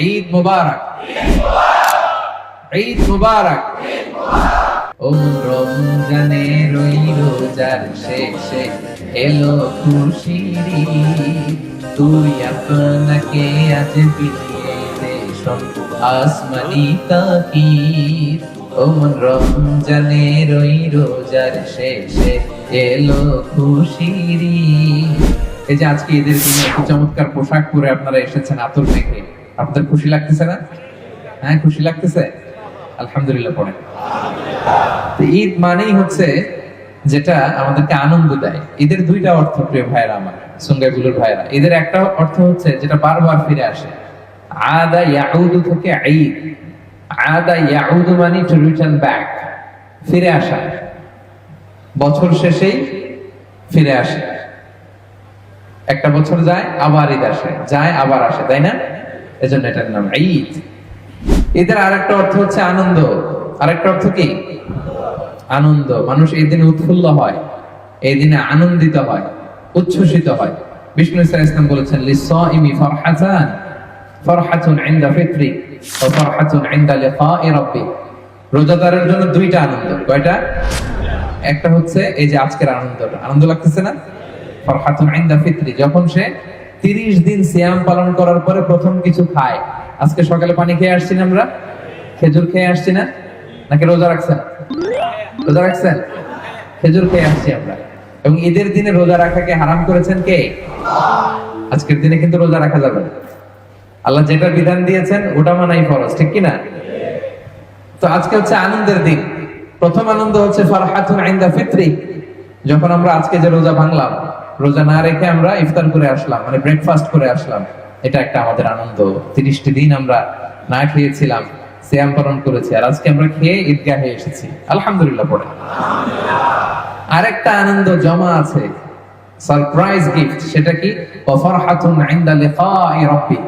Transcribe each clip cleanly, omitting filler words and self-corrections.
ঈদ মুবারক, ঈদ মুবারক। ও রমজানের ওই রোজার শেষে এলো খুশির ঈদ, তুই আপনাকে আজ বিলিয়ে দে শোন আসমানি তাকিদ। ও রমজানের ওই রোজার শেষে এলো খুশির ঈদ। এই যে আজকে ঈদের দিনে একটু চমৎকার পোশাক পরে আপনারা এসেছেন আতর মেখে, আপনাদের খুশি লাগতেছে না? হ্যাঁ, খুশি লাগতেছে, আলহামদুলিল্লাহ পড়েন। ঈদ মানেই হচ্ছে যেটা আমাদেরকে আনন্দ দেয়। ঈদের দুইটা অর্থ প্রিয় ভাইরা আমার, সুঙ্গাইগুলোর ভাইরা। ঈদের একটা অর্থ হচ্ছে যেটা বারবার ফিরে আসে, আদা ইয়াউদু থেকে ঈদ। আদা ইয়াউদু মানে টু রিটার্ন ব্যাক, ফিরে আসা, বছর শেষেই ফিরে আসে। একটা বছর যায় আবার ঈদ আসে, যায় আবার আসে, তাই না? এজন্য এটার নাম ঈদ। ঈদের আরেকটা অর্থ হচ্ছে আনন্দ। আরেকটা অর্থ কি? আনন্দ। মানুষ এই দিনে উৎফুল্ল হয়, এই দিনে আনন্দিত হয়, উচ্ছ্বসিত হয়। বিষ্ণু ইসা ইসলাম বলেছেন, লিসাইমি ফারহাতান, ফারহাতুন ইনদা ফিত্রি ওয়া ফারহাতুন ইনদা লিকাই রাব্বি। রোজাদারের জন্য দুইটা আনন্দ। কয়টা? একটা হচ্ছে এই যে আজকের আনন্দটা, আনন্দ লাগতেছে না? ফারহাতুন ইনদা ফিত্রি, যখন সে 30 দিন সিয়াম পালন করার পরে প্রথম কিছু খায়। আজকে সকালে পানি খেয়ে আসছি না আমরা, খেজুর খেয়ে আসছি না, নাকি রোজা রাখছেন? রোজা রাখছেন, খেজুর খেয়ে আসছি আমরা। এবং ঈদের দিনে রোজা রাখাকে হারাম করেছেন কে? আজকের দিনে কিন্তু রোজা রাখা যাবে না। আল্লাহ যেটা বিধান দিয়েছেন ওটা মানাই ফরজ, ঠিক কিনা? তো আজকে হচ্ছে আনন্দের দিন। প্রথম আনন্দ হচ্ছে ফারহাতুন ইনদা ফিত্রি, যখন আমরা আজকে যে রোজা ভাঙলাম, রোজা না রেখে আমরা ইফতার করে আসলাম, মানে ব্রেকফাস্ট করে আসলাম, এটা একটা আমাদের আনন্দ। 30টি দিন আমরা না খেয়েছিলাম, সিয়াম পালন করেছি, আর আজকে আমরা খেয়ে ঈদগাহে এসেছি, আলহামদুলিল্লাহ পড়ে। আরেকটা আনন্দ জমা আছে, সারপ্রাইজ গিফট। সেটা কি? ওয়া ফারহাতুন ইনদা লিকাই রাব্বি,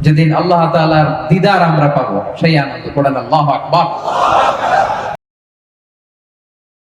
যেদিন আল্লাহ তাআলার দিদার আমরা পাবো, সেই আনন্দ। পড়েন আল্লাহু আকবার।